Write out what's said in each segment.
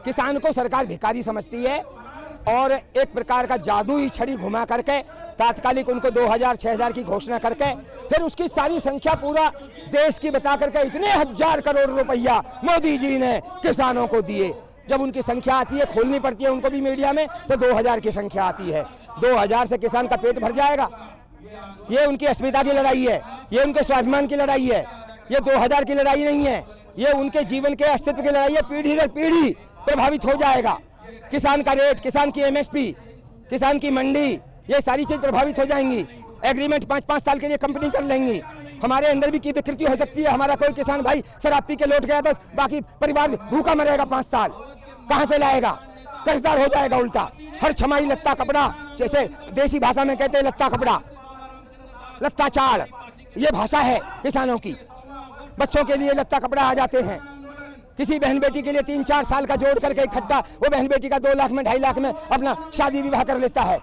किसान को सरकार भिखारी समझती है और एक प्रकार का जादुई छड़ी घुमा करके तात्कालिक उनको 2000 6000 की घोषणा करके फिर उसकी सारी संख्या पूरा देश की बता करके इतने 1000 करोड़ रुपया मोदी जी ने किसानों को दिए। जब उनकी संख्या आती है, खोलनी पड़ती है उनको भी मीडिया में, तो 2000 की संख्या आती है। 2000 से किसान का पेट भर जाएगा? ये उनकी अस्मिता की लड़ाई है, ये उनके स्वाभिमान की लड़ाई है, ये 2000 की लड़ाई नहीं है, ये उनके जीवन के अस्तित्व की लड़ाई है। पीढ़ी दर पीढ़ी प्रभावित हो जाएगा। किसान का रेट, किसान की एमएसपी, किसान की मंडी, ये सारी चीज प्रभावित हो जाएंगी। एग्रीमेंट 5-5 साल के लिए कंपनी कर लेंगी। हमारे अंदर भी की विकृति हो सकती है। हमारा कोई किसान भाई शराब पी के लौट गया तो बाकी परिवार भूखा मरेगा 5 साल, कहां से लाएगा? कर्जदार हो जाएगा उल्टा। हर छमाही लत्ता कपड़ा, जैसे देसी भाषा में कहते हैं लत्ता कपड़ा, लत्ता चाड़, ये भाषा है किसानों की। बच्चों के लिए लत्ता कपड़ा आ जाते हैं। किसी बहन बेटी के लिए 3-4 साल का जोड़ करके इकट्ठा वो बहन बेटी का 2 लाख में 2.5 लाख में अपना शादी विवाह कर लेता है।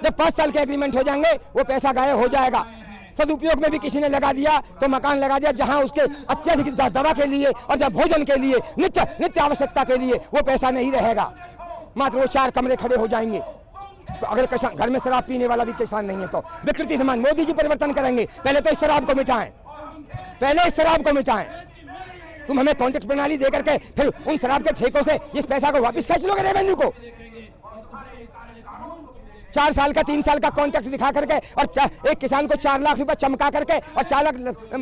जब 5 साल के एग्रीमेंट हो जाएंगे वो पैसा गायब हो जाएगा। सदुपयोग में भी किसी ने लगा दिया तो मकान लगा दिया, जहां उसके अत्यधिक दवा के लिए और जब भोजन के लिए नित्य आवश्यकता के लिए वो पैसा नहीं रहेगा। मात्र वो 4 कमरे खड़े हो जाएंगे। तो अगर किसान घर में शराब पीने वाला भी किसान नहीं है तो विकृति समाज मोदी जी परिवर्तन करेंगे। पहले तो इस शराब को मिटाएं, पहले इस शराब को मिटाएं। तुम हमें कॉन्ट्रैक्ट प्रणाली दे करके फिर उन शराब के ठेकों से इस पैसा को वापस खींच लोगे रेवेन्यू को। 4 साल का 3 साल का कॉन्ट्रैक्ट दिखा करके और एक किसान को 4 लाख रुपए चमका करके और 4 लाख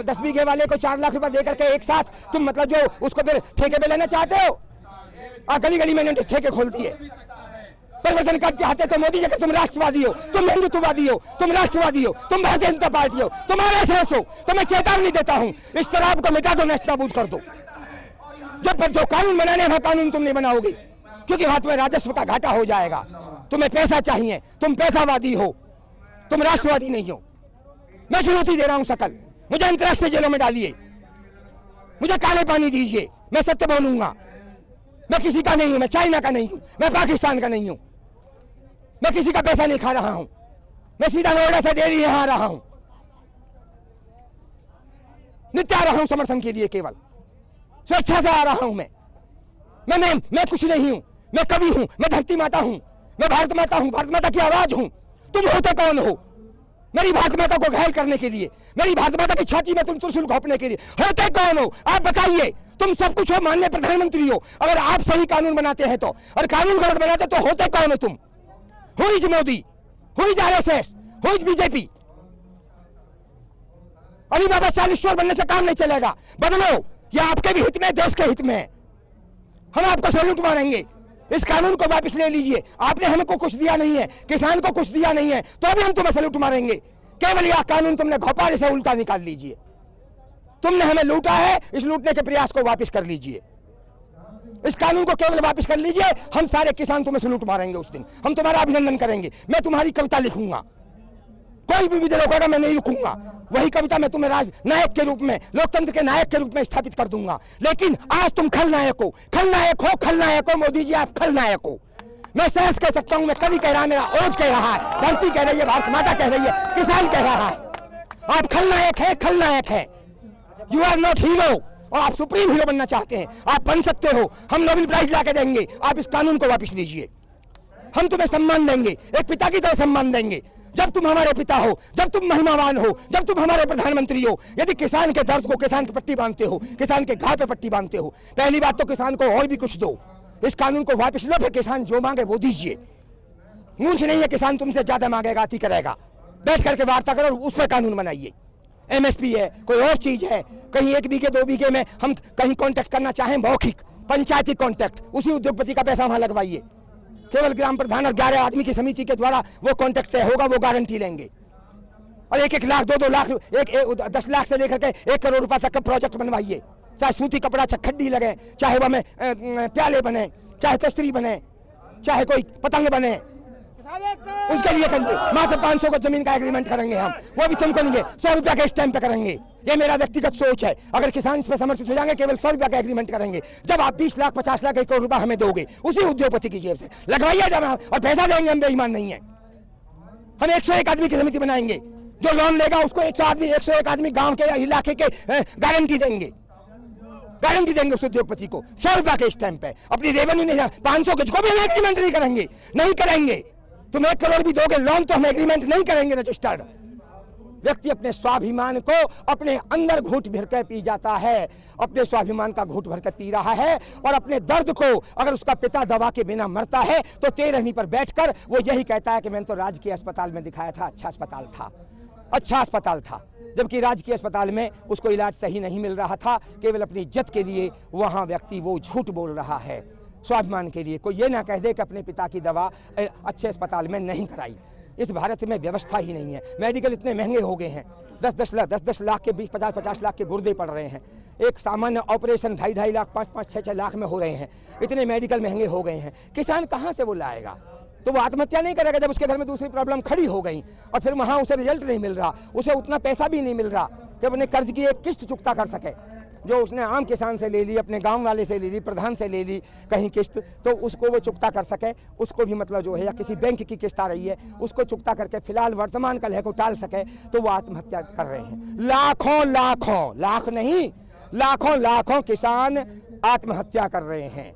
10 बीघे वाले को 4 लाख रुपए दे करके एक साथ तुम मतलब जो उसको फिर ठेके पे लेना चाहते हो। और गली गली में ठेके खोल दिए। परिवर्तन कर चाहते तो मोदी जी, तुम राष्ट्रवादी हो, तुम हिंदुत्ववादी हो, तुम राष्ट्रवादी हो, तुम भारतीय जनता पार्टी हो, तुम आरएसएस हो, तो मैं चेतावनी देता हूं, इस शराब को मिटा दो, नष्ट कर दो। जो कानून बनाने हैं कानून तुम नहीं बनाओगे, क्योंकि वहां तुम्हें राजस्व का घाटा हो जाएगा। तुम्हें पैसा चाहिए, तुम पैसावादी हो, तुम राष्ट्रवादी नहीं हो। मैं चुनौती दे रहा हूं सकल, मुझे अंतर्राष्ट्रीय जेलों में डालिए, मुझे काले पानी दीजिए, मैं सत्य बोलूंगा। मैं किसी का नहीं हूं, मैं चाइना का नहीं हूं, मैं पाकिस्तान का नहीं हूं, मैं किसी का पैसा नहीं खा रहा हूं, मैं सीधा नोएडा से डेली यहां आ रहा हूं, नित्य आ रहा हूं समर्थन के लिए, केवल स्वेच्छा से आ रहा हूं। मैं कुछ नहीं हूं, मैं कवि हूं, मैं धरती माता हूं, मैं भारत माता हूं, भारत माता की आवाज हूं। तुम होते कौन हो मेरी भारत माता को घायल करने के लिए, मेरी भारत माता की छाती में तुम त्रिशूल घोंपने के लिए? होते कौन हो आप बताइए? तुम सब कुछ हो, माननीय प्रधानमंत्री हो। अगर आप सही कानून बनाते हैं तो, और कानून गलत बनाते तो होते कौन हो तुम? Who is Modi, who is RSS, who is BJP? Ali Baba 40 चोर बनने से काम नहीं चलेगा, बदलो। यह आपके भी हित में, देश के हित में है। हम आपको सैल्यूट मारेंगे। इस कानून को वापस ले लीजिए। आपने हमको कुछ दिया नहीं है, किसान को कुछ दिया नहीं है, तो अभी हम तुम्हें सैल्यूट मारेंगे। केवल यह कानून तुमने घोपाले से उल्टा निकाल लीजिए। तुमने हमें लूटा है, इस लूटने के प्रयास को वापस कर लीजिए। इस कानून को केवल वापस कर लीजिए। हम सारे किसान तुम्हें सैल्यूट मारेंगे। उस दिन हम तुम्हारा अभिनंदन करेंगे। मैं तुम्हारी कविता लिखूंगा, कोई भी विधि रोकेगा मैं नहीं रुकूंगा। वही कविता मैं तुम्हें राजनायक के रूप में, लोकतंत्र के नायक के रूप में स्थापित कर दूंगा। लेकिन आज तुम खलनायक हो, खलनायक हो, खलनायक हो। मोदी जी आप खलनायक हो। मैं सहज कह सकता हूं, मैं कवि कह रहा है, मेरा ओज कह रहा है, धरती कह रही है, भारत माता कह रही है, किसान कह रहा है। आप खलनायक है, खलनायक है। You are not hero. और आप सुप्रीम हीरो बनना चाहते हैं, आप बन सकते हो। हम नोबेल प्राइज ला के देंगे। आप इस कानून को वापस लीजिए। हम तुम्हें सम्मान देंगे, एक पिता की तरह सम्मान देंगे। जब तुम हमारे पिता हो, जब तुम महिमावान हो, जब तुम हमारे प्रधानमंत्री हो। यदि किसान के दर्द को, किसान की पट्टी बांधते हो, किसान के घाव पे पट्टी बांधते हो, पहली बात तो किसान को और भी कुछ दो। इस कानून को वापस लो, फिर किसान जो मांगे वो दीजिए। मूर्ख नहीं है किसान, तुमसे ज्यादा मांगेगा, अति करेगा। बैठ करके वार्ता करो, उस पर कानून बनाइए। एमएसपी है, कोई और चीज है, कहीं 1 बीघे 2 बीघे में हम कहीं कॉन्ट्रैक्ट करना चाहें, मौखिक पंचायती कॉन्ट्रैक्ट, उसी उद्योगपति का पैसा वहां लगवाइए। केवल ग्राम प्रधान और 11 आदमी की समिति के द्वारा वो कॉन्ट्रैक्ट तय होगा, वो गारंटी लेंगे। और 1-1 लाख 2-2 लाख, 10 लाख से लेकर के 1 करोड़ रुपए तक का प्रोजेक्ट बनवाइए। चाहे सूती कपड़ा, चाहे खड्डी लगे, चाहे वह में प्याले बने, चाहे तस्तरी बने, चाहे कोई पतंग बने, उसके लिए करिए। मात्र 500 को जमीन का एग्रीमेंट करेंगे हम, वो भी तुमको नहीं, 100 रुपया के स्टैम्प पे करेंगे। ये मेरा व्यक्तिगत सोच है। अगर किसान इस पर समर्थित हो जाएंगे, केवल 100 रुपया का एग्रीमेंट करेंगे। जब आप 20 लाख 50 लाख 1 करोड़ रुपया हमें दोगे, उसी उद्योगपति की जेब से लगवाइए जमा और पैसा देंगे। हम बेईमान नहीं है। हम 101 आदमी की समिति बनाएंगे। जो लोन लेगा उसको 101 आदमी गांव के या इलाके के गारंटी देंगे। गारंटी देंगे उस उद्योगपति को 100 रुपया के स्टैंप पे, अपनी रेवेन्यू नहीं 500 के को भी हम एग्रीमेंट नहीं करेंगे, नहीं करेंगे। तुम 1 करोड़ भी दोगे लोन तो हम एग्रीमेंट नहीं करेंगे रजिस्टर्ड। व्यक्ति अपने स्वाभिमान को अपने अंदर घूंट भर के पी जाता है, अपने स्वाभिमान का घूंट भर के पी रहा है, और अपने दर्द को अगर उसका पिता दवा के बिना मरता है तो 13वीं पर बैठकर वो यही कहता है कि मैंने तो राजकीय अस्पताल में दिखाया था, अच्छा अस्पताल था, जबकि राजकीय अस्पताल में उसको इलाज सही नहीं मिल रहा था। केवल अपनी इज्जत के लिए वहाँ व्यक्ति वो झूठ बोल रहा है, स्वाभिमान के लिए। कोई ये ना कह दे कि अपने पिता की दवा अच्छे अस्पताल में नहीं कराई। इस भारत में व्यवस्था ही नहीं है। मेडिकल इतने महंगे हो गए हैं, 10-10 लाख के 20-50 लाख के गुर्दे पड़ रहे हैं। एक सामान्य ऑपरेशन 2.5 लाख 5-5 6-6 लाख में हो रहे हैं। इतने मेडिकल महंगे हो गए हैं, किसान कहाँ से वो लाएगा? तो वो आत्महत्या नहीं करेगा जब उसके घर में दूसरी प्रॉब्लम खड़ी हो गई और फिर वहाँ उसे रिजल्ट नहीं मिल रहा, उसे उतना पैसा भी नहीं मिल रहा कि अपने कर्ज की एक किस्त चुकता कर सके। जो उसने आम किसान से ले ली, अपने गांव वाले से ले ली, प्रधान से ले ली कहीं किस्त, तो उसको वो चुकता कर सके, उसको भी मतलब जो है, या किसी बैंक की किस्त आ रही है उसको चुकता करके फिलहाल वर्तमान कलह को टाल सके, तो वो आत्महत्या कर रहे हैं। लाखों किसान आत्महत्या कर रहे हैं।